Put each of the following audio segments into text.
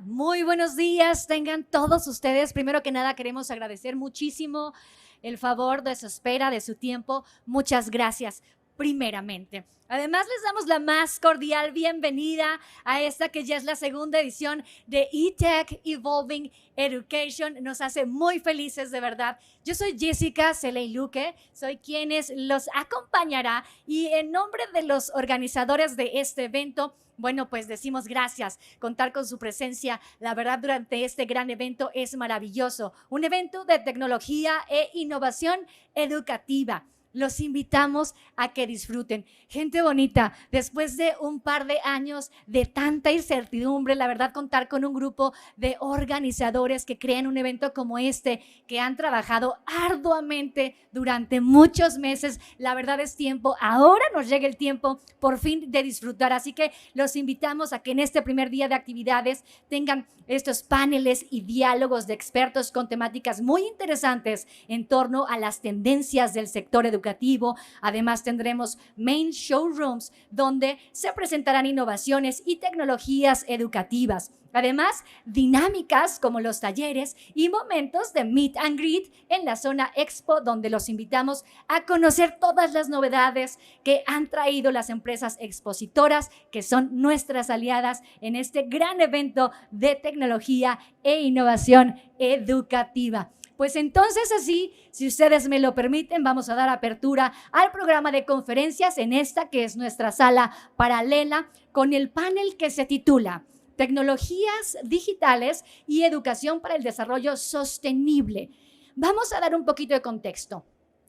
Muy buenos días, tengan todos ustedes. Primero que nada, queremos agradecer muchísimo el favor de su espera, de su tiempo. Muchas gracias, primeramente. Además, les damos la más cordial bienvenida a esta que ya es la segunda edición de eTech Evolving Education. Nos hace muy felices, de verdad. Yo soy Jessica Celey-Luque, soy quienes los acompañará y en nombre de los organizadores de este evento, bueno, pues decimos gracias. Contar con su presencia, la verdad, durante este gran evento es maravilloso. Un evento de tecnología e innovación educativa. Los invitamos a que disfruten. Gente bonita, después de un par de años de tanta incertidumbre, la verdad, contar con un grupo de organizadores que crean un evento como este, que han trabajado arduamente durante muchos meses, la verdad es tiempo, ahora nos llega el tiempo por fin de disfrutar, así que los invitamos a que en este primer día de actividades tengan estos paneles y diálogos de expertos con temáticas muy interesantes en torno a las tendencias del sector educativo. Además, tendremos main showrooms donde se presentarán innovaciones y tecnologías educativas. Además, dinámicas como los talleres y momentos de meet and greet en la zona Expo, donde los invitamos a conocer todas las novedades que han traído las empresas expositoras, que son nuestras aliadas en este gran evento de tecnología e innovación educativa. Pues entonces así, si ustedes me lo permiten, vamos a dar apertura al programa de conferencias en esta que es nuestra sala paralela con el panel que se titula Tecnologías digitales y educación para el desarrollo sostenible. Vamos a dar un poquito de contexto.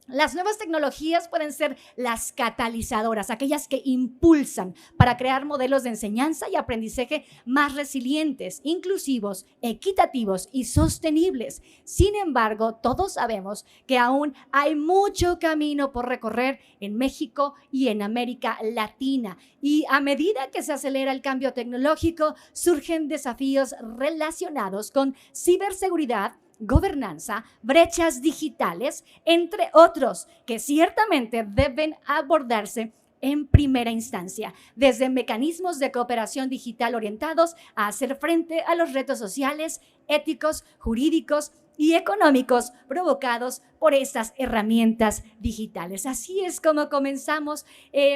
Las nuevas tecnologías pueden ser las catalizadoras, aquellas que impulsan para crear modelos de enseñanza y aprendizaje más resilientes, inclusivos, equitativos y sostenibles. Sin embargo, todos sabemos que aún hay mucho camino por recorrer en México y en América Latina. Y a medida que se acelera el cambio tecnológico, surgen desafíos relacionados con ciberseguridad, gobernanza, brechas digitales, entre otros, que ciertamente deben abordarse en primera instancia, desde mecanismos de cooperación digital orientados a hacer frente a los retos sociales, éticos, jurídicos y económicos provocados por estas herramientas digitales. Así es como comenzamos.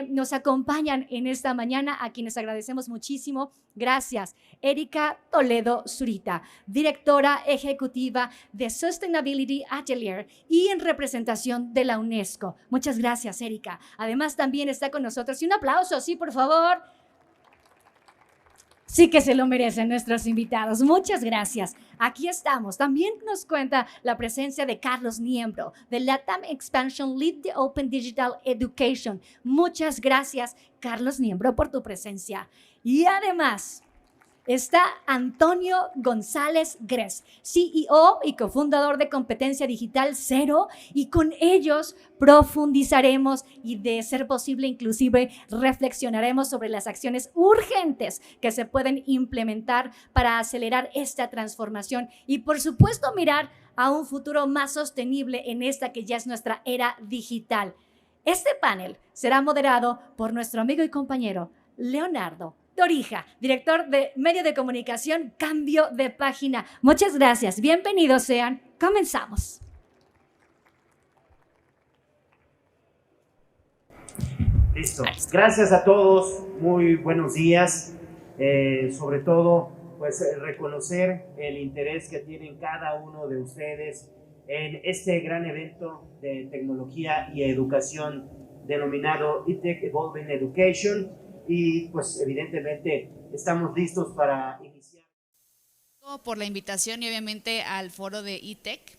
Nos acompañan en esta mañana, a quienes agradecemos muchísimo. Gracias, Erika Toledo Zurita, directora ejecutiva de Sustainability Atelier y en representación de la UNESCO. Muchas gracias, Erika. Además, también está con nosotros, y un aplauso, sí, por favor. Sí que se lo merecen nuestros invitados. Muchas gracias. Aquí estamos. También nos cuenta la presencia de Carlos Niembro, de LATAM Expansion Lead de Open Digital Education. Muchas gracias, Carlos Niembro, por tu presencia. Y además está Antonio González Gres, CEO y cofundador de Competencia Digital Cero, y con ellos profundizaremos y, de ser posible, inclusive reflexionaremos sobre las acciones urgentes que se pueden implementar para acelerar esta transformación y, por supuesto, mirar a un futuro más sostenible en esta que ya es nuestra era digital. Este panel será moderado por nuestro amigo y compañero Leonardo Torija, director de Medio de Comunicación, Cambio de Página. Muchas gracias. Bienvenidos sean. Comenzamos. Listo. Gracias a todos. Muy buenos días. Sobre todo, pues reconocer el interés que tienen cada uno de ustedes en este gran evento de tecnología y educación denominado eTech Evolving Education. Y pues evidentemente estamos listos para iniciar. Por la invitación y obviamente al foro de eTech.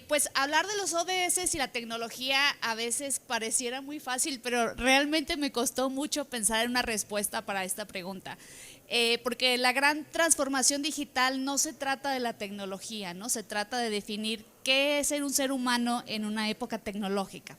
Pues hablar de los ODS y la tecnología a veces pareciera muy fácil, pero realmente me costó mucho pensar en una respuesta para esta pregunta. Porque la gran transformación digital no se trata de la tecnología, ¿no? Se trata de definir qué es ser un ser humano en una época tecnológica.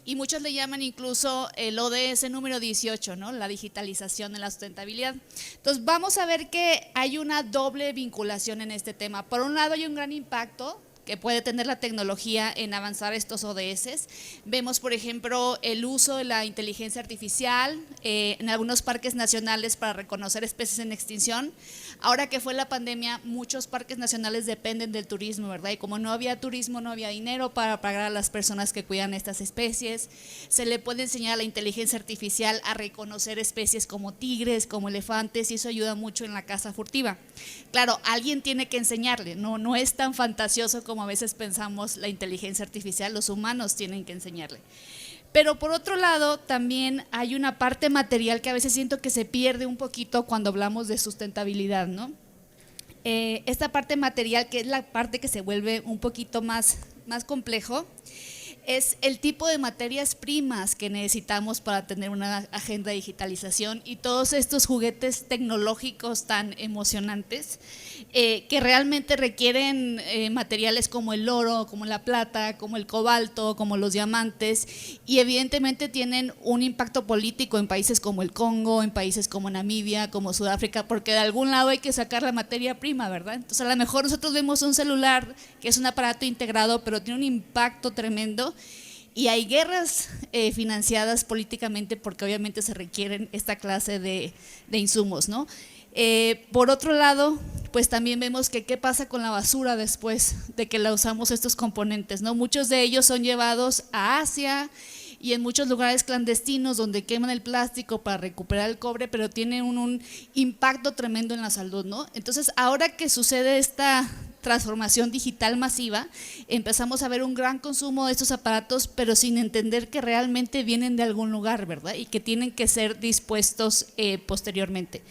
Y muchos le llaman incluso el ODS número 18, ¿no? La digitalización de la sustentabilidad. Entonces vamos a ver que hay una doble vinculación en este tema. Por un lado hay un gran impacto que puede tener la tecnología en avanzar estos ODS. Vemos, por ejemplo, el uso de la inteligencia artificial en algunos parques nacionales para reconocer especies en extinción. Ahora que fue la pandemia, muchos parques nacionales dependen del turismo, ¿verdad? Y como no había turismo, no había dinero para pagar a las personas que cuidan estas especies. Se le puede enseñar a la inteligencia artificial a reconocer especies como tigres, como elefantes, y eso ayuda mucho en la caza furtiva. Claro, alguien tiene que enseñarle, no es tan fantasioso como a veces pensamos la inteligencia artificial, los humanos tienen que enseñarle. Pero por otro lado, también hay una parte material que a veces siento que se pierde un poquito cuando hablamos de sustentabilidad, ¿no? Esta parte material, que es la parte que se vuelve un poquito más complejo, es el tipo de materias primas que necesitamos para tener una agenda de digitalización y todos estos juguetes tecnológicos tan emocionantes que realmente requieren materiales como el oro, como la plata, como el cobalto, como los diamantes, y evidentemente tienen un impacto político en países como el Congo, en países como Namibia, como Sudáfrica, porque de algún lado hay que sacar la materia prima, ¿verdad? Entonces a lo mejor nosotros vemos un celular que es un aparato integrado, pero tiene un impacto tremendo. Y hay guerras financiadas políticamente porque obviamente se requieren esta clase de insumos, ¿no? Por otro lado, pues también vemos que qué pasa con la basura después de que la usamos estos componentes, ¿no? Muchos de ellos son llevados a Asia y en muchos lugares clandestinos donde queman el plástico para recuperar el cobre, pero tiene un impacto tremendo en la salud, ¿no? Entonces, ahora que sucede esta transformación digital masiva, empezamos a ver un gran consumo de estos aparatos, pero sin entender que realmente vienen de algún lugar, ¿verdad? Y que tienen que ser dispuestos posteriormente.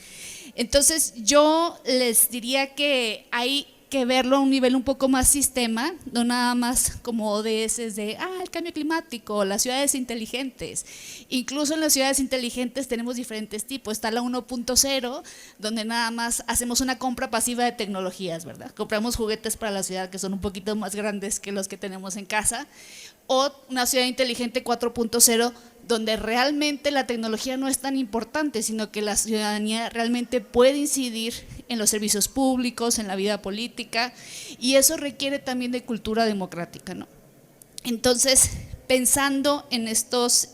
Entonces, yo les diría que hay que verlo a un nivel un poco más sistema, no nada más como ODS de el cambio climático, las ciudades inteligentes. Incluso en las ciudades inteligentes tenemos diferentes tipos. Está la 1.0, donde nada más hacemos una compra pasiva de tecnologías, ¿verdad? Compramos juguetes para la ciudad que son un poquito más grandes que los que tenemos en casa. O una ciudad inteligente 4.0, donde realmente la tecnología no es tan importante, sino que la ciudadanía realmente puede incidir en los servicios públicos, en la vida política, y eso requiere también de cultura democrática, ¿no? Entonces, pensando en estos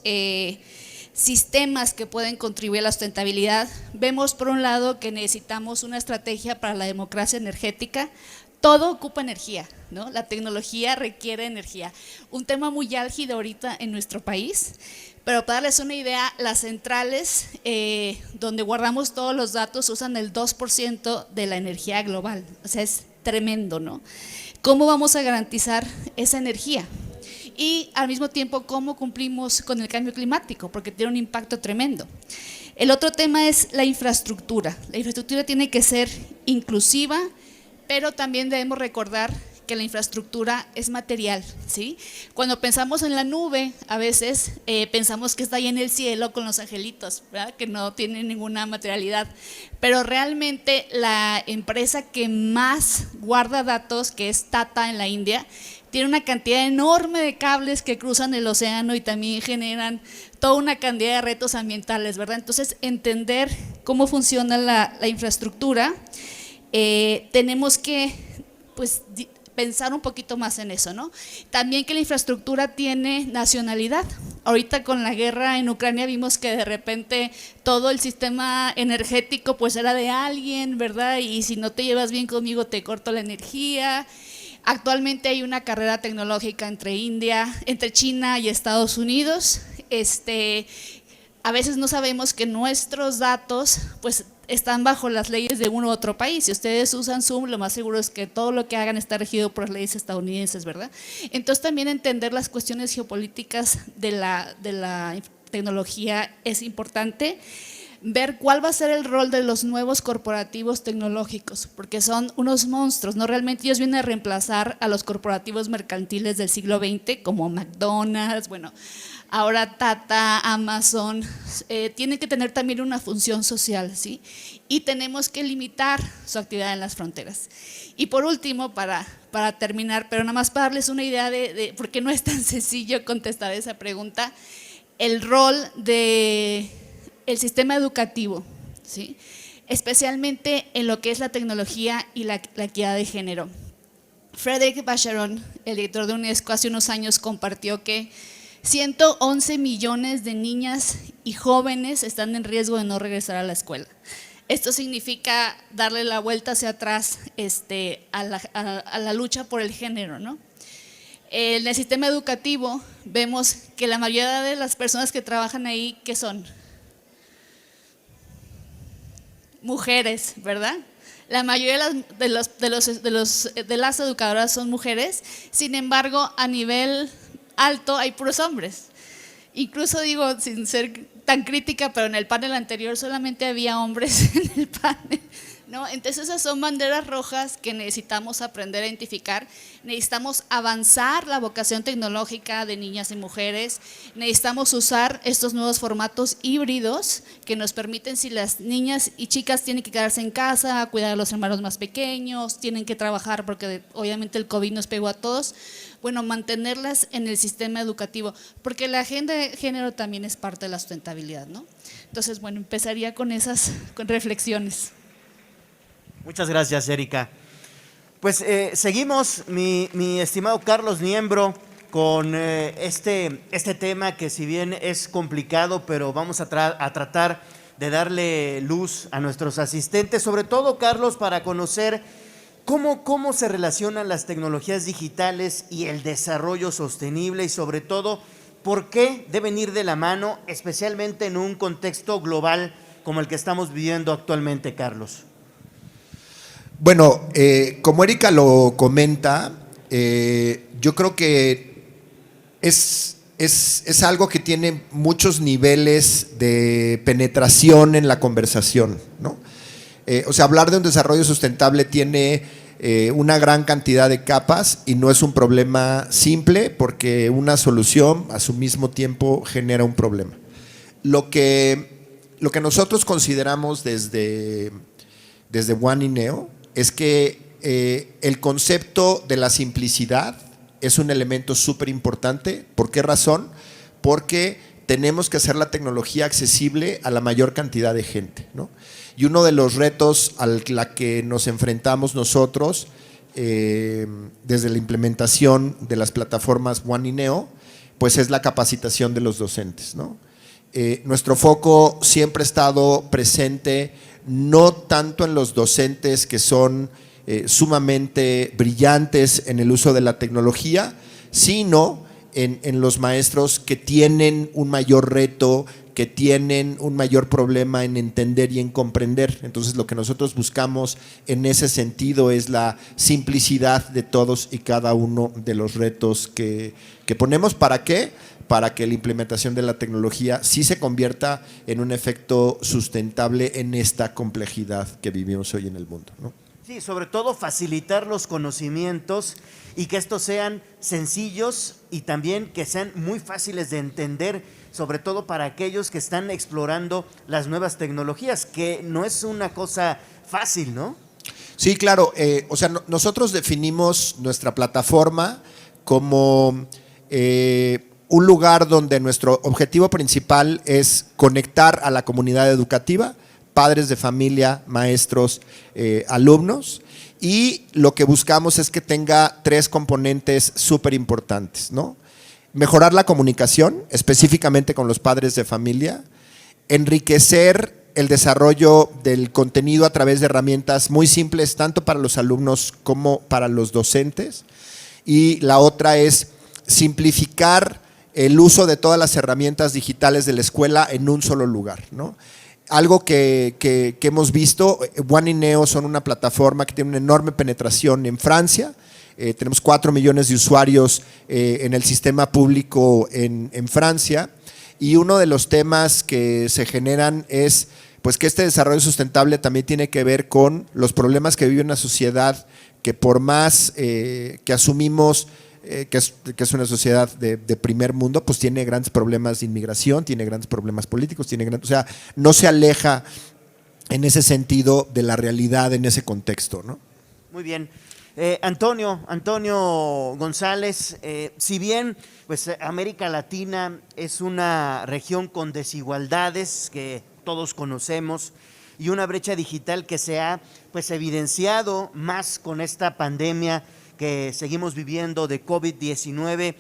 sistemas que pueden contribuir a la sustentabilidad, vemos por un lado que necesitamos una estrategia para la democracia energética. Todo ocupa energía, ¿no? La tecnología requiere energía. Un tema muy álgido ahorita en nuestro país, pero para darles una idea, las centrales donde guardamos todos los datos usan el 2% de la energía global, o sea, es tremendo, ¿no? ¿Cómo vamos a garantizar esa energía? Y al mismo tiempo, ¿cómo cumplimos con el cambio climático? Porque tiene un impacto tremendo. El otro tema es la infraestructura. La infraestructura tiene que ser inclusiva, pero también debemos recordar que la infraestructura es material, ¿sí? Cuando pensamos en la nube, a veces pensamos que está ahí en el cielo con los angelitos, ¿verdad? Que no tiene ninguna materialidad, pero realmente la empresa que más guarda datos, que es Tata en la India, tiene una cantidad enorme de cables que cruzan el océano y también generan toda una cantidad de retos ambientales, ¿verdad? Entonces, entender cómo funciona la infraestructura, tenemos que, pues, pensar un poquito más en eso, ¿no? También que la infraestructura tiene nacionalidad. Ahorita con la guerra en Ucrania vimos que de repente todo el sistema energético pues era de alguien, ¿verdad? Y si no te llevas bien conmigo te corto la energía. Actualmente hay una carrera tecnológica entre China y Estados Unidos. A veces no sabemos que nuestros datos pues están bajo las leyes de uno u otro país. Si ustedes usan Zoom, lo más seguro es que todo lo que hagan está regido por las leyes estadounidenses, ¿verdad? Entonces también entender las cuestiones geopolíticas de la tecnología es importante. Ver cuál va a ser el rol de los nuevos corporativos tecnológicos, porque son unos monstruos, ¿no? Realmente ellos vienen a reemplazar a los corporativos mercantiles del siglo XX, como McDonald's, bueno, ahora Tata, Amazon, tienen que tener también una función social, ¿sí? Y tenemos que limitar su actividad en las fronteras. Y por último, para terminar, pero nada más para darles una idea de por qué no es tan sencillo contestar esa pregunta, el rol de el sistema educativo, ¿sí? Especialmente en lo que es la tecnología y la equidad de género. Frédéric Vacheron, el director de UNESCO, hace unos años compartió que 111 millones de niñas y jóvenes están en riesgo de no regresar a la escuela. Esto significa darle la vuelta hacia atrás a la lucha por el género, ¿no? En el sistema educativo vemos que la mayoría de las personas que trabajan ahí, ¿qué son? Mujeres, ¿verdad? La mayoría de las educadoras son mujeres, sin embargo, a nivel alto hay puros hombres. Incluso digo, sin ser tan crítica, pero en el panel anterior solamente había hombres en el panel, ¿no? Entonces esas son banderas rojas que necesitamos aprender a identificar. Necesitamos avanzar la vocación tecnológica de niñas y mujeres. Necesitamos usar estos nuevos formatos híbridos que nos permiten, si las niñas y chicas tienen que quedarse en casa, cuidar a los hermanos más pequeños, tienen que trabajar porque obviamente el COVID nos pegó a todos, bueno, mantenerlas en el sistema educativo, porque la agenda de género también es parte de la sustentabilidad, ¿no? Entonces, bueno, empezaría con esas reflexiones. Muchas gracias, Erika. Pues seguimos, mi estimado Carlos Niembro, con este tema que, si bien es complicado, pero vamos a tratar de darle luz a nuestros asistentes, sobre todo, Carlos, para conocer cómo se relacionan las tecnologías digitales y el desarrollo sostenible, y sobre todo, por qué deben ir de la mano, especialmente en un contexto global como el que estamos viviendo actualmente, Carlos. Bueno, como Erika lo comenta, yo creo que es algo que tiene muchos niveles de penetración en la conversación, ¿no? O sea, hablar de un desarrollo sustentable tiene una gran cantidad de capas y no es un problema simple, porque una solución a su mismo tiempo genera un problema. Lo que nosotros consideramos desde One INEO es que el concepto de la simplicidad es un elemento súper importante. ¿Por qué razón? Porque tenemos que hacer la tecnología accesible a la mayor cantidad de gente, ¿no? Y uno de los retos a la que nos enfrentamos nosotros desde la implementación de las plataformas One INEO, pues es la capacitación de los docentes, ¿no? Nuestro foco siempre ha estado presente no tanto en los docentes que son sumamente brillantes en el uso de la tecnología, sino en los maestros que tienen un mayor reto, que tienen un mayor problema en entender y en comprender. Entonces, lo que nosotros buscamos en ese sentido es la simplicidad de todos y cada uno de los retos que ponemos. ¿Para qué? Para que la implementación de la tecnología sí se convierta en un efecto sustentable en esta complejidad que vivimos hoy en el mundo, ¿no? Sí, sobre todo facilitar los conocimientos y que estos sean sencillos y también que sean muy fáciles de entender, sobre todo para aquellos que están explorando las nuevas tecnologías, que no es una cosa fácil, ¿no? Sí, claro. O sea, nosotros definimos nuestra plataforma como un lugar donde nuestro objetivo principal es conectar a la comunidad educativa, padres de familia, maestros, alumnos, y lo que buscamos es que tenga tres componentes súper importantes, ¿no? Mejorar la comunicación, específicamente con los padres de familia, enriquecer el desarrollo del contenido a través de herramientas muy simples, tanto para los alumnos como para los docentes, y la otra es simplificar el uso de todas las herramientas digitales de la escuela en un solo lugar, ¿no? Algo que hemos visto, One INEO son una plataforma que tiene una enorme penetración en Francia. Tenemos 4 millones de usuarios en el sistema público en Francia, y uno de los temas que se generan es pues que este desarrollo sustentable también tiene que ver con los problemas que vive una sociedad que, por más que asumimos que es una sociedad de primer mundo, pues tiene grandes problemas de inmigración, tiene grandes problemas políticos, o sea, no se aleja en ese sentido de la realidad en ese contexto, ¿no? Muy bien. Antonio González, si bien pues América Latina es una región con desigualdades que todos conocemos y una brecha digital que se ha pues evidenciado más con esta pandemia que seguimos viviendo de COVID-19.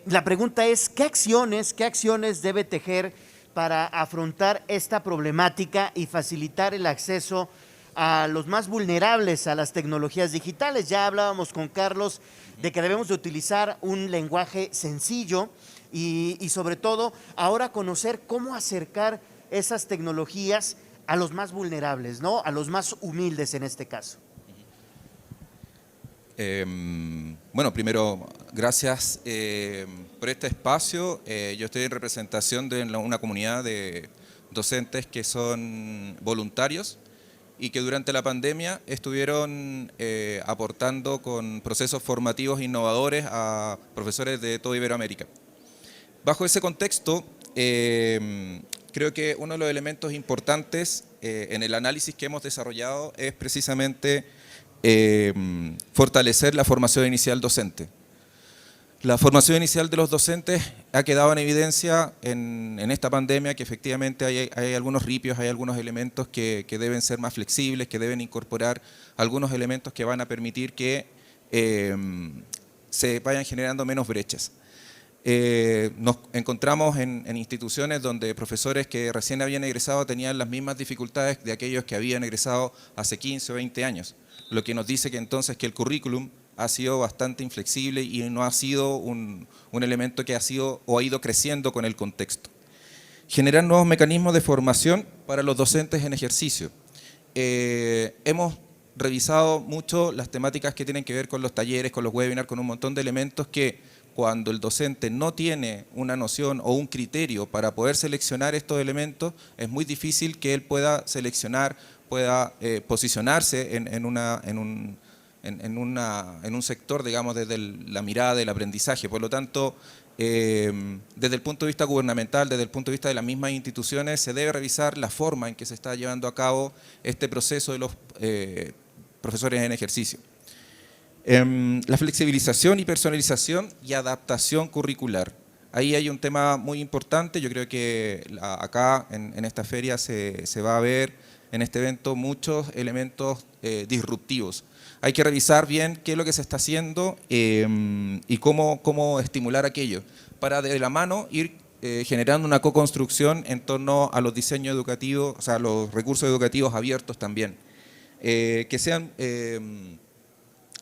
La pregunta es, ¿qué acciones debe tejer para afrontar esta problemática y facilitar el acceso a los más vulnerables a las tecnologías digitales? Ya hablábamos con Carlos de que debemos de utilizar un lenguaje sencillo y sobre todo ahora conocer cómo acercar esas tecnologías a los más vulnerables, ¿no? A los más humildes en este caso. Bueno, primero, gracias por este espacio. Yo estoy en representación de una comunidad de docentes que son voluntarios y que durante la pandemia estuvieron aportando con procesos formativos innovadores a profesores de toda Iberoamérica. Bajo ese contexto, creo que uno de los elementos importantes en el análisis que hemos desarrollado es precisamente fortalecer la formación inicial docente. La formación inicial de los docentes ha quedado en evidencia en esta pandemia, que efectivamente hay algunos ripios, hay algunos elementos que deben ser más flexibles, que deben incorporar algunos elementos que van a permitir que se vayan generando menos brechas. Nos encontramos en instituciones donde profesores que recién habían egresado tenían las mismas dificultades de aquellos que habían egresado hace 15 o 20 años, lo que nos dice que entonces que el currículum ha sido bastante inflexible y no ha sido un elemento que ha sido o ha ido creciendo con el contexto. Generar nuevos mecanismos de formación para los docentes en ejercicio. Hemos revisado mucho las temáticas que tienen que ver con los talleres, con los webinars, con un montón de elementos que cuando el docente no tiene una noción o un criterio para poder seleccionar estos elementos, es muy difícil que él pueda seleccionar, pueda posicionarse en un sector, digamos, desde la mirada del aprendizaje. Por lo tanto, desde el punto de vista gubernamental, desde el punto de vista de las mismas instituciones, se debe revisar la forma en que se está llevando a cabo este proceso de los profesores en ejercicio. La flexibilización y personalización y adaptación curricular. Ahí hay un tema muy importante. Yo creo que acá en esta feria se va a ver en este evento muchos elementos disruptivos. Hay que revisar bien qué es lo que se está haciendo y cómo estimular aquello para de la mano ir generando una co-construcción en torno a los diseños educativos, o sea, los recursos educativos abiertos también, que sean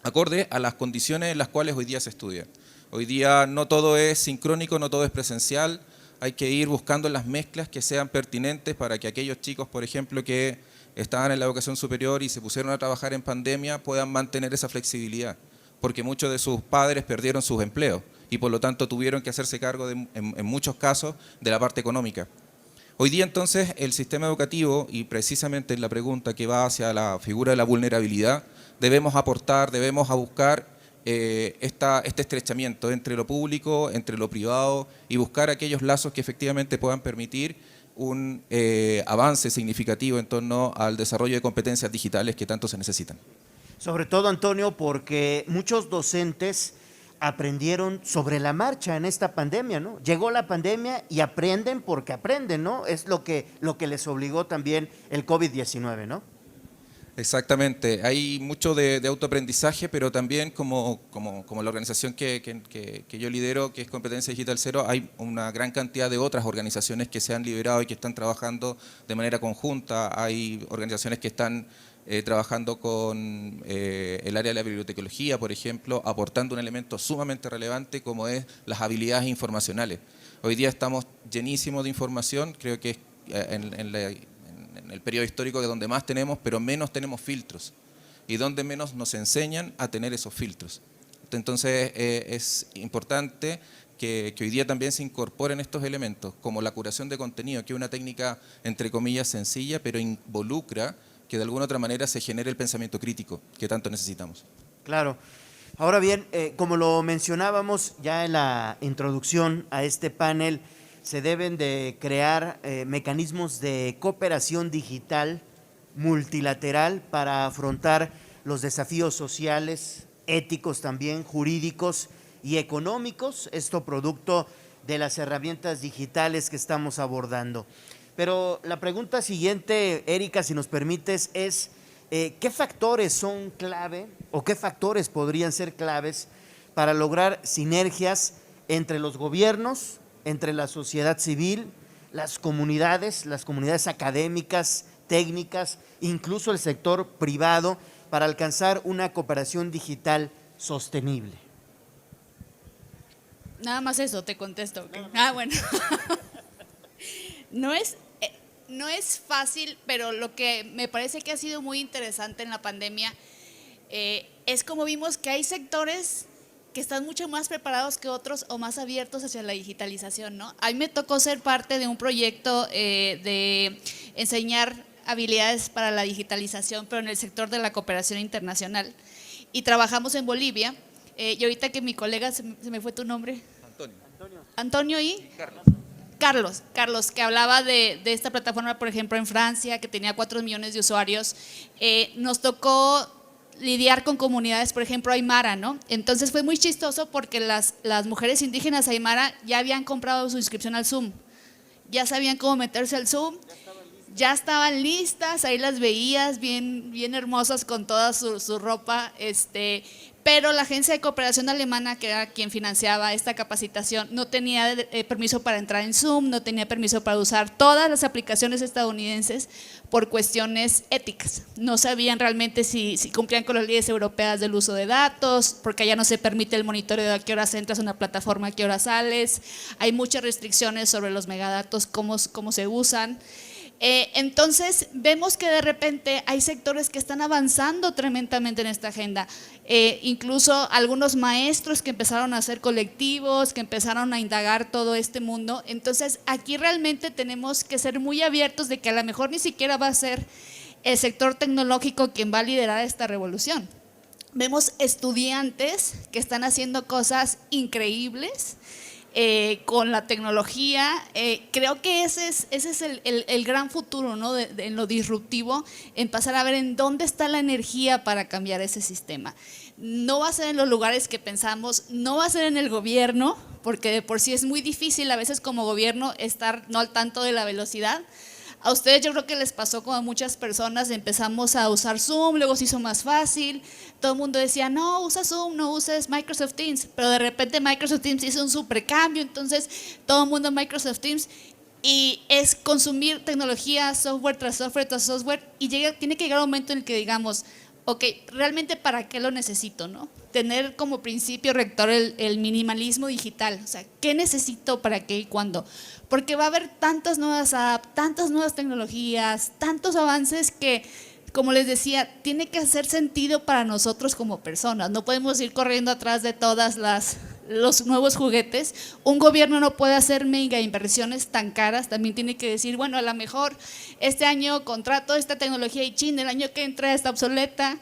acorde a las condiciones en las cuales hoy día se estudia. Hoy día no todo es sincrónico, no todo es presencial, hay que ir buscando las mezclas que sean pertinentes para que aquellos chicos, por ejemplo, que estaban en la educación superior y se pusieron a trabajar en pandemia, puedan mantener esa flexibilidad, porque muchos de sus padres perdieron sus empleos y por lo tanto tuvieron que hacerse cargo en muchos casos de la parte económica. Hoy día entonces el sistema educativo, y precisamente en la pregunta que va hacia la figura de la vulnerabilidad, debemos aportar, debemos buscar este estrechamiento entre lo público, entre lo privado y buscar aquellos lazos que efectivamente puedan permitir un avance significativo en torno al desarrollo de competencias digitales que tanto se necesitan. Sobre todo, Antonio, porque muchos docentes aprendieron sobre la marcha en esta pandemia, ¿no? Llegó la pandemia y aprenden porque aprenden, ¿no? Es lo que les obligó también el COVID-19, ¿no? Exactamente, hay mucho de autoaprendizaje, pero también como la organización que yo lidero, que es Competencia Digital Cero, hay una gran cantidad de otras organizaciones que se han liberado y que están trabajando de manera conjunta. Hay organizaciones que están trabajando con el área de la bibliotecología, por ejemplo, aportando un elemento sumamente relevante como es las habilidades informacionales. Hoy día estamos llenísimos de información, creo que en el periodo histórico que donde más tenemos, pero menos tenemos filtros y donde menos nos enseñan a tener esos filtros. Entonces es importante que hoy día también se incorporen estos elementos, como la curación de contenido, que es una técnica entre comillas sencilla, pero involucra que de alguna otra manera se genere el pensamiento crítico que tanto necesitamos. Claro. Ahora bien, como lo mencionábamos ya en la introducción a este panel, se deben de crear mecanismos de cooperación digital multilateral para afrontar los desafíos sociales, éticos también, jurídicos y económicos, esto producto de las herramientas digitales que estamos abordando. Pero la pregunta siguiente, Erika, si nos permites, es ¿qué factores son clave o qué factores podrían ser claves para lograr sinergias entre los gobiernos, entre la sociedad civil, las comunidades académicas, técnicas, incluso el sector privado, para alcanzar una cooperación digital sostenible? Nada más eso, te contesto. ¿Okay? Bueno. No es fácil, pero lo que me parece que ha sido muy interesante en la pandemia es como vimos que hay sectores que están mucho más preparados que otros o más abiertos hacia la digitalización, ¿no? A mí me tocó ser parte de un proyecto de enseñar habilidades para la digitalización, pero en el sector de la cooperación internacional. Y trabajamos en Bolivia. Y ahorita que mi colega, se me fue tu nombre. Antonio y Carlos, que hablaba de esta plataforma, por ejemplo, en Francia, que tenía 4 millones de usuarios. Nos tocó lidiar con comunidades, por ejemplo, aymara, ¿no? Entonces fue muy chistoso porque las mujeres indígenas aymara ya habían comprado su inscripción al Zoom, ya sabían cómo meterse al Zoom, ya estaban listas, ahí las veías bien hermosas con toda su ropa, pero la agencia de cooperación alemana, que era quien financiaba esta capacitación, no tenía permiso para entrar en Zoom, no tenía permiso para usar todas las aplicaciones estadounidenses por cuestiones éticas. No sabían realmente si cumplían con las leyes europeas del uso de datos, porque allá no se permite el monitoreo de a qué horas entras a una plataforma, a qué horas sales. Hay muchas restricciones sobre los megadatos, cómo se usan. Entonces vemos que de repente hay sectores que están avanzando tremendamente en esta agenda, incluso algunos maestros que empezaron a hacer colectivos, que empezaron a indagar todo este mundo. Entonces aquí realmente tenemos que ser muy abiertos de que a lo mejor ni siquiera va a ser el sector tecnológico quien va a liderar esta revolución. Vemos estudiantes que están haciendo cosas increíbles con la tecnología. Creo que ese es el gran futuro, ¿no? En lo disruptivo, en pasar a ver en dónde está la energía para cambiar ese sistema. No va a ser en los lugares que pensamos, no va a ser en el gobierno, porque de por sí es muy difícil a veces como gobierno estar no al tanto de la velocidad. A ustedes yo creo que les pasó como a muchas personas, empezamos a usar Zoom, luego se hizo más fácil, todo el mundo decía, no, usa Zoom, no uses Microsoft Teams, pero de repente Microsoft Teams hizo un super cambio, entonces todo el mundo en Microsoft Teams, y es consumir tecnología, software tras software tras software, y tiene que llegar un momento en el que digamos, ok, realmente ¿para qué lo necesito, no? Tener como principio rector el minimalismo digital, o sea, ¿qué necesito, para qué y cuándo? Porque va a haber tantas nuevas apps, tantas nuevas tecnologías, tantos avances que, como les decía, tiene que hacer sentido para nosotros como personas. No podemos ir corriendo atrás de todas los nuevos juguetes. Un gobierno no puede hacer mega inversiones tan caras, también tiene que decir, bueno, a lo mejor este año contrato esta tecnología y chin, el año que entra está obsoleta.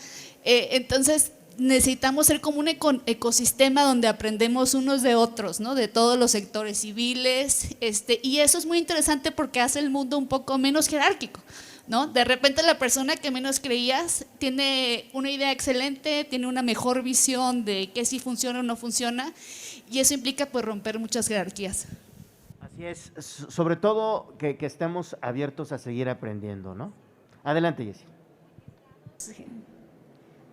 Entonces necesitamos ser como un ecosistema donde aprendemos unos de otros, ¿no? De todos los sectores civiles, y eso es muy interesante porque hace el mundo un poco menos jerárquico, ¿no? De repente la persona que menos creías tiene una idea excelente, tiene una mejor visión de qué sí funciona o no funciona, y eso implica pues romper muchas jerarquías. Así es, sobre todo que estemos abiertos a seguir aprendiendo, ¿no? Adelante, Jessie. Sí.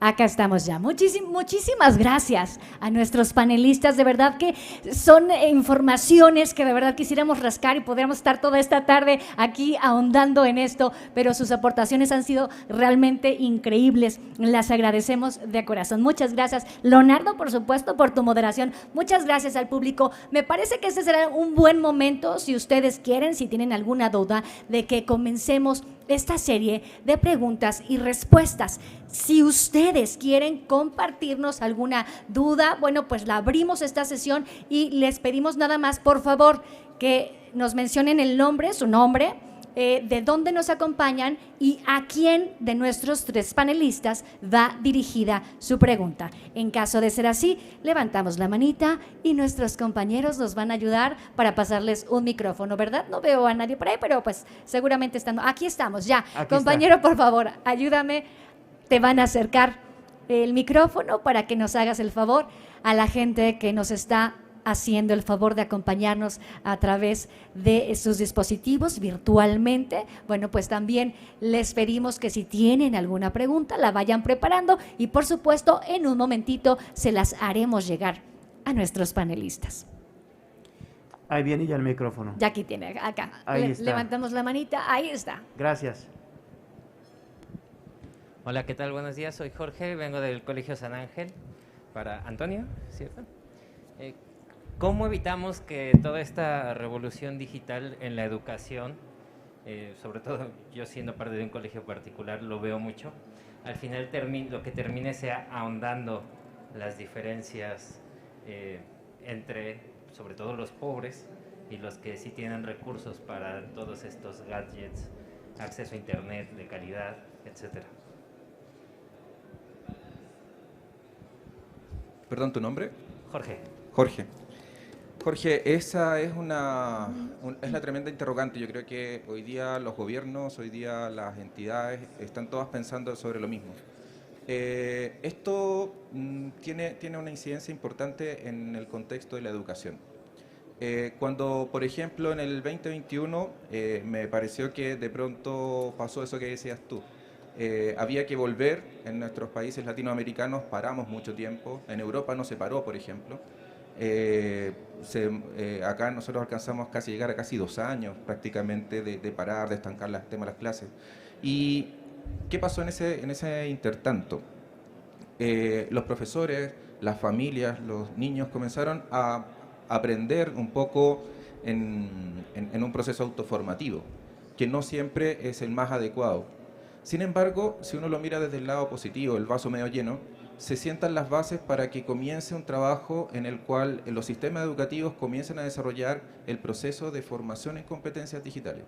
Acá estamos ya. Muchísimas gracias a nuestros panelistas. De verdad que son informaciones que de verdad quisiéramos rascar y podríamos estar toda esta tarde aquí ahondando en esto, pero sus aportaciones han sido realmente increíbles. Las agradecemos de corazón. Muchas gracias, Leonardo, por supuesto, por tu moderación. Muchas gracias al público. Me parece que este será un buen momento, si ustedes quieren, si tienen alguna duda, de que comencemos esta serie de preguntas y respuestas. Si ustedes quieren compartirnos alguna duda, bueno, pues la abrimos esta sesión y les pedimos nada más, por favor, que nos mencionen el nombre, su nombre, de dónde nos acompañan y a quién de nuestros 3 panelistas va dirigida su pregunta. En caso de ser así, levantamos la manita y nuestros compañeros nos van a ayudar para pasarles un micrófono, ¿verdad? No veo a nadie por ahí, pero pues seguramente están. Aquí estamos, ya. Aquí compañero, está. Por favor, ayúdame. Te van a acercar el micrófono para que nos hagas el favor a la gente que nos está haciendo el favor de acompañarnos a través de sus dispositivos virtualmente. Bueno, pues también les pedimos que si tienen alguna pregunta la vayan preparando y por supuesto en un momentito se las haremos llegar a nuestros panelistas. Ahí viene ya el micrófono. Ya aquí tiene, acá. Ahí está. Levantamos la manita, ahí está. Gracias. Hola, ¿qué tal? Buenos días, soy Jorge, vengo del Colegio San Ángel, para Antonio, ¿cierto? ¿Cómo evitamos que toda esta revolución digital en la educación, sobre todo yo siendo parte de un colegio particular, lo veo mucho, al final lo que termine sea ahondando las diferencias entre, sobre todo los pobres y los que sí tienen recursos para todos estos gadgets, acceso a internet de calidad, etcétera? Perdón, ¿tu nombre? Jorge. Jorge. Jorge, esa es es la tremenda interrogante. Yo creo que hoy día los gobiernos, hoy día las entidades están todas pensando sobre lo mismo. Esto tiene una incidencia importante en el contexto de la educación. Cuando, por ejemplo, en el 2021 me pareció que de pronto pasó eso que decías tú. Había que volver, en nuestros países latinoamericanos paramos mucho tiempo, en Europa no se paró, por ejemplo. Acá nosotros alcanzamos casi llegar a casi 2 años prácticamente de parar, de estancar el tema de las clases. ¿Y qué pasó en ese intertanto? Los profesores, las familias, los niños comenzaron a aprender un poco en un proceso autoformativo, que no siempre es el más adecuado. Sin embargo, si uno lo mira desde el lado positivo, el vaso medio lleno, se sientan las bases para que comience un trabajo en el cual los sistemas educativos comiencen a desarrollar el proceso de formación en competencias digitales.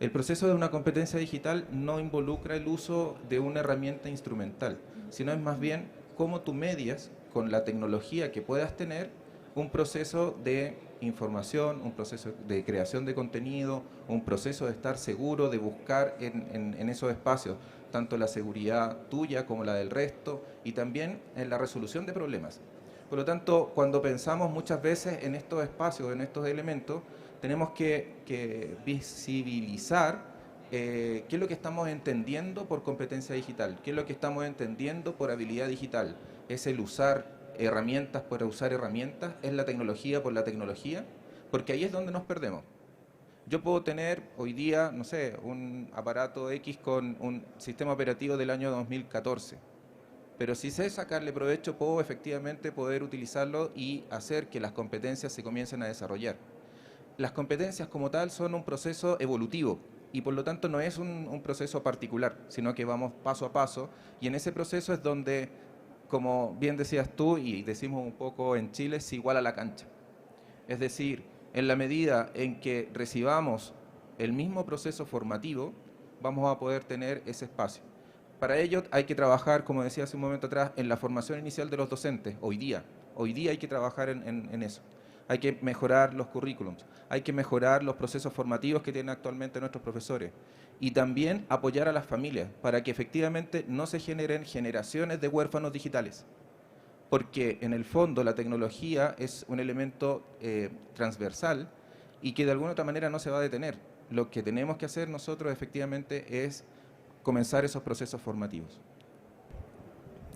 El proceso de una competencia digital no involucra el uso de una herramienta instrumental, sino es más bien cómo tú medias con la tecnología que puedas tener un proceso de información, un proceso de creación de contenido, un proceso de estar seguro, de buscar en esos espacios tanto la seguridad tuya como la del resto y también en la resolución de problemas. Por lo tanto, cuando pensamos muchas veces en estos espacios, en estos elementos, tenemos que visibilizar qué es lo que estamos entendiendo por competencia digital, qué es lo que estamos entendiendo por habilidad digital. Es el usar herramientas por usar herramientas, es la tecnología por la tecnología, porque ahí es donde nos perdemos. Yo puedo tener hoy día, no sé, un aparato X con un sistema operativo del año 2014, pero si sé sacarle provecho, puedo efectivamente poder utilizarlo y hacer que las competencias se comiencen a desarrollar. Las competencias como tal son un proceso evolutivo y por lo tanto no es un proceso particular, sino que vamos paso a paso y en ese proceso es donde, como bien decías tú y decimos un poco en Chile, se iguala la cancha. Es decir, en la medida en que recibamos el mismo proceso formativo, vamos a poder tener ese espacio. Para ello hay que trabajar, como decía hace un momento atrás, en la formación inicial de los docentes, hoy día. Hoy día hay que trabajar en eso. Hay que mejorar los currículums, hay que mejorar los procesos formativos que tienen actualmente nuestros profesores y también apoyar a las familias para que efectivamente no se generen generaciones de huérfanos digitales. Porque en el fondo la tecnología es un elemento transversal y que de alguna otra manera no se va a detener. Lo que tenemos que hacer nosotros efectivamente es comenzar esos procesos formativos.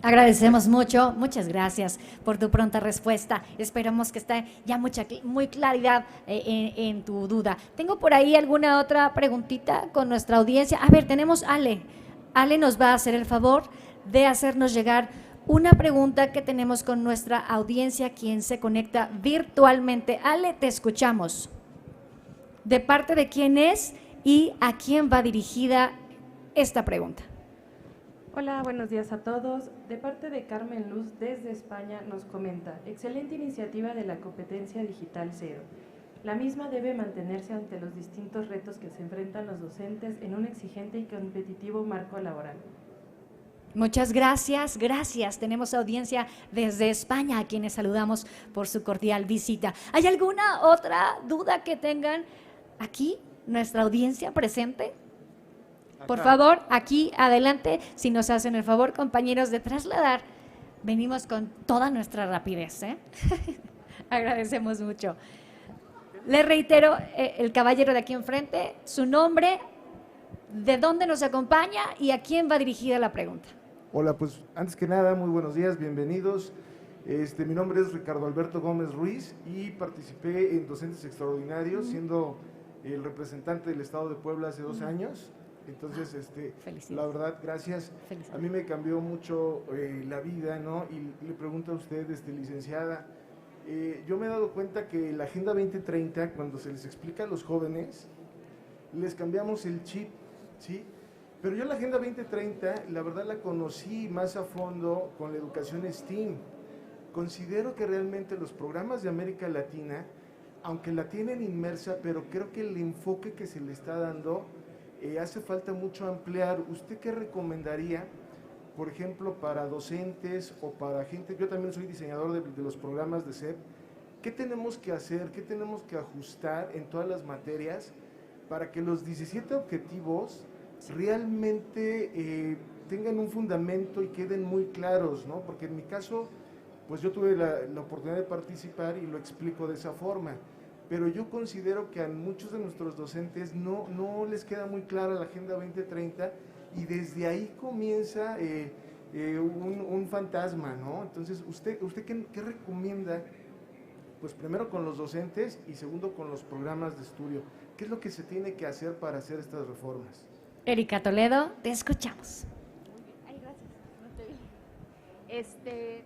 Agradecemos mucho, muchas gracias por tu pronta respuesta. Esperamos que esté ya muy claridad en tu duda. Tengo por ahí alguna otra preguntita con nuestra audiencia. A ver, tenemos Ale. Ale nos va a hacer el favor de hacernos llegar una pregunta que tenemos con nuestra audiencia, quien se conecta virtualmente. Ale, te escuchamos. ¿De parte de quién es y a quién va dirigida esta pregunta? Hola, buenos días a todos. De parte de Carmen Luz desde España nos comenta: excelente iniciativa de la competencia digital cero. La misma debe mantenerse ante los distintos retos que se enfrentan los docentes en un exigente y competitivo marco laboral. Muchas gracias, gracias. Tenemos audiencia desde España a quienes saludamos por su cordial visita. ¿Hay alguna otra duda que tengan aquí, nuestra audiencia presente? Por favor, aquí adelante, si nos hacen el favor, compañeros, de trasladar. Venimos con toda nuestra rapidez, ¿eh? Agradecemos mucho. Le reitero, el caballero de aquí enfrente, su nombre, de dónde nos acompaña y a quién va dirigida la pregunta. Hola, pues antes que nada, muy buenos días, bienvenidos. Mi nombre es Ricardo Alberto Gómez Ruiz y participé en Docentes Extraordinarios, siendo el representante del Estado de Puebla hace 2 años. Entonces, la verdad, gracias. A mí me cambió mucho la vida, ¿no? Y le pregunto a usted, licenciada, yo me he dado cuenta que la Agenda 2030, cuando se les explica a los jóvenes, les cambiamos el chip, ¿sí? Pero yo la Agenda 2030, la verdad la conocí más a fondo con la educación STEAM. Considero que realmente los programas de América Latina, aunque la tienen inmersa, pero creo que el enfoque que se le está dando hace falta mucho ampliar. ¿Usted qué recomendaría, por ejemplo, para docentes o para gente? Yo también soy diseñador de los programas de SEP. ¿Qué tenemos que hacer? ¿Qué tenemos que ajustar en todas las materias para que los 17 objetivos realmente tengan un fundamento y queden muy claros, ¿no? Porque en mi caso, pues yo tuve la oportunidad de participar y lo explico de esa forma. Pero yo considero que a muchos de nuestros docentes no les queda muy clara la Agenda 2030 y desde ahí comienza un fantasma, ¿no? Entonces, ¿usted qué recomienda? Pues primero con los docentes y segundo con los programas de estudio. ¿Qué es lo que se tiene que hacer para hacer estas reformas? Erika Toledo, te escuchamos. Ay, gracias. No te vi.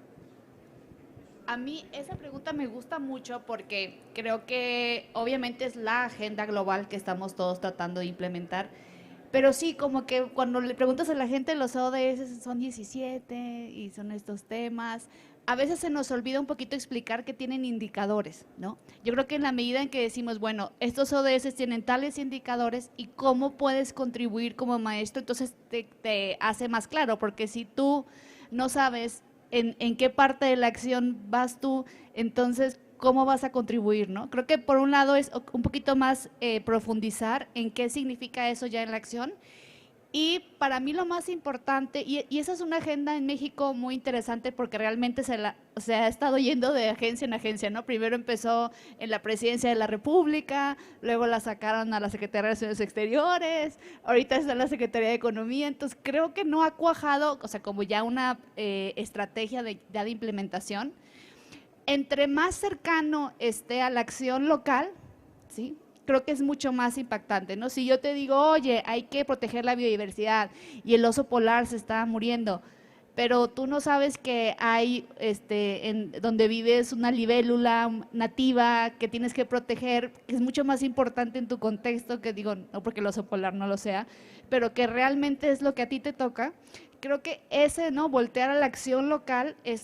A mí esa pregunta me gusta mucho porque creo que obviamente es la agenda global que estamos todos tratando de implementar, pero sí, como que cuando le preguntas a la gente, los ODS son 17 y son estos temas, a veces se nos olvida un poquito explicar que tienen indicadores, ¿no? Yo creo que en la medida en que decimos, bueno, estos ODS tienen tales indicadores y cómo puedes contribuir como maestro, entonces te hace más claro, porque si tú no sabes en qué parte de la acción vas tú, entonces, ¿cómo vas a contribuir, no? Creo que por un lado es un poquito más profundizar en qué significa eso ya en la acción. Y para mí lo más importante, y esa es una agenda en México muy interesante porque realmente se ha estado yendo de agencia en agencia, ¿no? Primero empezó en la Presidencia de la República, luego la sacaron a la Secretaría de Relaciones Exteriores, ahorita está en la Secretaría de Economía, entonces creo que no ha cuajado, o sea, como ya una estrategia de implementación. Entre más cercano esté a la acción local, ¿sí?, creo que es mucho más impactante, ¿no? Si yo te digo, oye, hay que proteger la biodiversidad y el oso polar se está muriendo, pero tú no sabes que hay, en donde vives una libélula nativa que tienes que proteger, que es mucho más importante en tu contexto, que digo, no porque el oso polar no lo sea, pero que realmente es lo que a ti te toca. Creo que ese, ¿no?, voltear a la acción local es,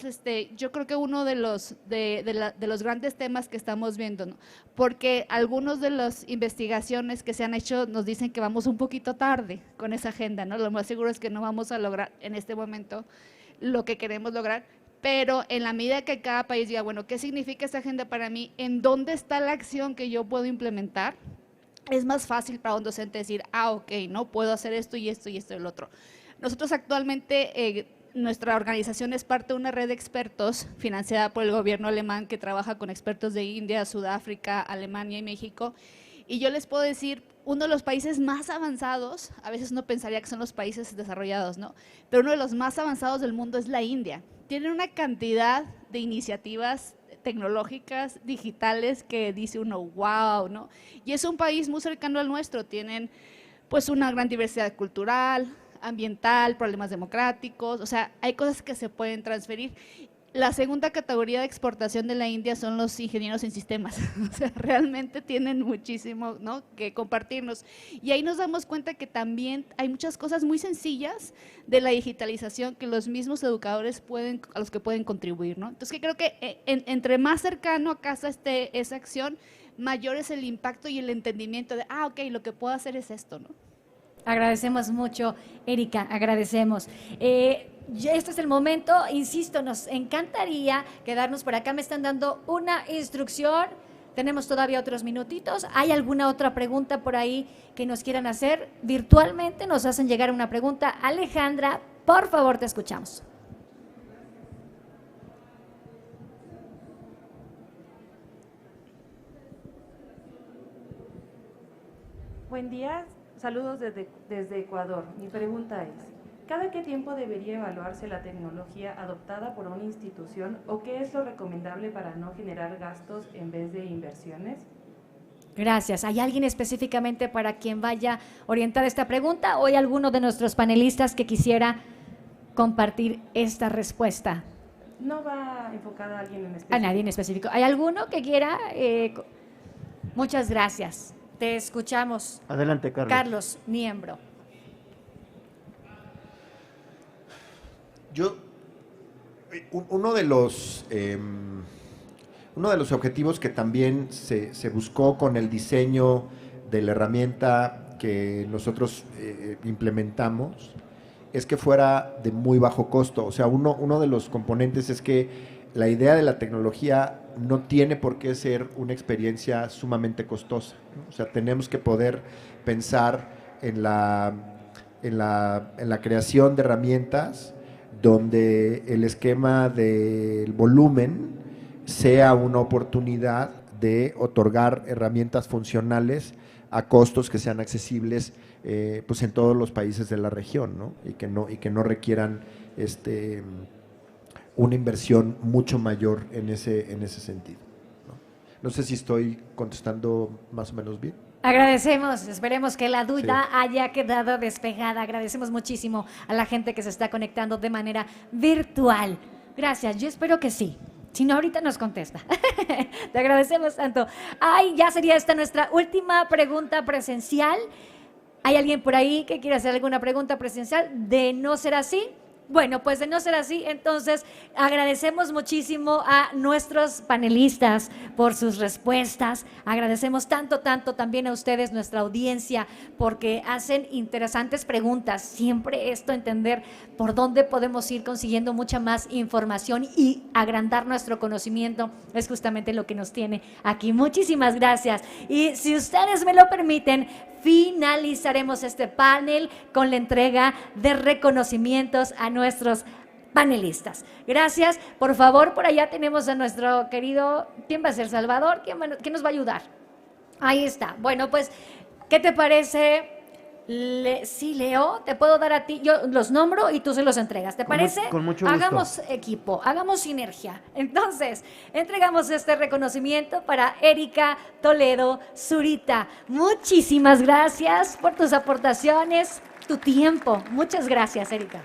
yo creo que uno de los grandes temas que estamos viendo, ¿no? Porque algunos de las investigaciones que se han hecho nos dicen que vamos un poquito tarde con esa agenda, ¿no? Lo más seguro es que no vamos a lograr en este momento lo que queremos lograr, pero en la medida que cada país diga, bueno, ¿qué significa esta agenda para mí? ¿En dónde está la acción que yo puedo implementar? Es más fácil para un docente decir, ok, no puedo hacer esto y esto y esto y el otro. Nosotros actualmente, nuestra organización es parte de una red de expertos financiada por el gobierno alemán que trabaja con expertos de India, Sudáfrica, Alemania y México. Y yo les puedo decir, uno de los países más avanzados, a veces uno pensaría que son los países desarrollados, ¿no? Pero uno de los más avanzados del mundo es la India. Tienen una cantidad de iniciativas tecnológicas, digitales, que dice uno, wow, ¿no? Y es un país muy cercano al nuestro, tienen pues una gran diversidad cultural, ambiental, problemas democráticos, o sea, hay cosas que se pueden transferir. La segunda categoría de exportación de la India son los ingenieros en sistemas, o sea, realmente tienen muchísimo, ¿no?, que compartirnos. Y ahí nos damos cuenta que también hay muchas cosas muy sencillas de la digitalización que los mismos educadores a los que pueden contribuir, ¿no? Entonces, que creo que entre más cercano a casa esté esa acción, mayor es el impacto y el entendimiento de, ok, lo que puedo hacer es esto, ¿no? Agradecemos mucho, Erika, agradecemos. Ya este es el momento, insisto, nos encantaría quedarnos por acá. Me están dando una instrucción, tenemos todavía otros minutitos. ¿Hay alguna otra pregunta por ahí que nos quieran hacer? Virtualmente nos hacen llegar una pregunta. Alejandra, por favor, te escuchamos. buen día. Saludos desde Ecuador. Mi pregunta es, ¿cada qué tiempo debería evaluarse la tecnología adoptada por una institución o qué es lo recomendable para no generar gastos en vez de inversiones? Gracias. ¿Hay alguien específicamente para quien vaya orientada esta pregunta o hay alguno de nuestros panelistas que quisiera compartir esta respuesta? No va enfocada a alguien en específico. A nadie en específico. ¿Hay alguno que quiera? Muchas gracias. Te escuchamos. Adelante, Carlos. Carlos, miembro. Uno de los objetivos que también se buscó con el diseño de la herramienta que nosotros implementamos es que fuera de muy bajo costo. O sea, uno de los componentes es que la idea de la tecnología no tiene por qué ser una experiencia sumamente costosa, ¿no? O sea, tenemos que poder pensar en la creación de herramientas donde el esquema del volumen sea una oportunidad de otorgar herramientas funcionales a costos que sean accesibles pues en todos los países de la región, ¿no? Y que no requieran una inversión mucho mayor en ese sentido, ¿no? No sé si estoy contestando más o menos bien. Agradecemos, esperemos que la duda haya quedado despejada. Agradecemos muchísimo a la gente que se está conectando de manera virtual. Gracias, yo espero que sí. Si no, ahorita nos contesta. Te agradecemos tanto. Ay, ya sería esta nuestra última pregunta presencial. ¿Hay alguien por ahí que quiera hacer alguna pregunta presencial? De no ser así, bueno, pues de no ser así, entonces agradecemos muchísimo a nuestros panelistas por sus respuestas. Agradecemos tanto también a ustedes, nuestra audiencia, porque hacen interesantes preguntas. Siempre esto, entender por dónde podemos ir consiguiendo mucha más información y agrandar nuestro conocimiento, es justamente lo que nos tiene aquí. Muchísimas gracias. Y si ustedes me lo permiten, finalizaremos este panel con la entrega de reconocimientos a nuestros panelistas. Gracias. Por favor, por allá tenemos a nuestro querido, ¿quién va a ser? Salvador, ¿quién nos va a ayudar? Ahí está. Bueno, pues, ¿qué te parece? Sí, Leo, te puedo dar a ti, yo los nombro y tú se los entregas. ¿Te parece? Con mucho gusto. Hagamos equipo, hagamos sinergia. Entonces, entregamos este reconocimiento para Erika Toledo Zurita. Muchísimas gracias por tus aportaciones, tu tiempo. Muchas gracias, Erika.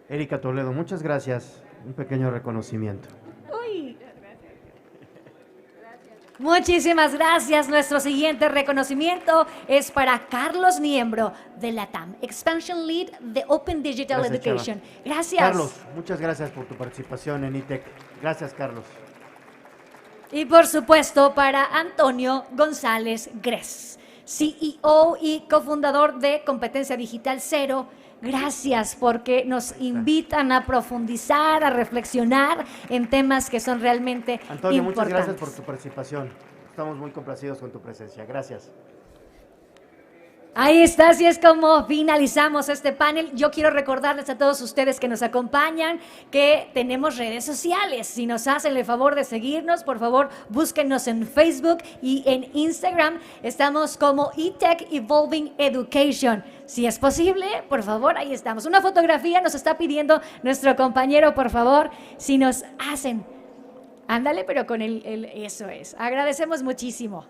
Erika Toledo, muchas gracias. Un pequeño reconocimiento. Uy. Muchísimas gracias. Nuestro siguiente reconocimiento es para Carlos Niembro de la TAM, Expansion Lead de Open Digital Gracias, Education. Chava. Gracias. Carlos, muchas gracias por tu participación en ITEC. Gracias, Carlos. Y por supuesto para Antonio González Gres, CEO y cofundador de Competencia Digital Cero. Gracias porque nos invitan a profundizar, a reflexionar en temas que son realmente Antonio, importantes. muchas gracias por tu participación. Estamos muy complacidos con tu presencia. Gracias. Ahí está, así es como finalizamos este panel. Yo quiero recordarles a todos ustedes que nos acompañan que tenemos redes sociales. Si nos hacen el favor de seguirnos, por favor, búsquennos en Facebook y en Instagram. Estamos como ITEC Evolving Education. Si es posible, por favor, ahí estamos. Una fotografía nos está pidiendo nuestro compañero, por favor, si nos hacen. Ándale, pero con eso es. Agradecemos muchísimo.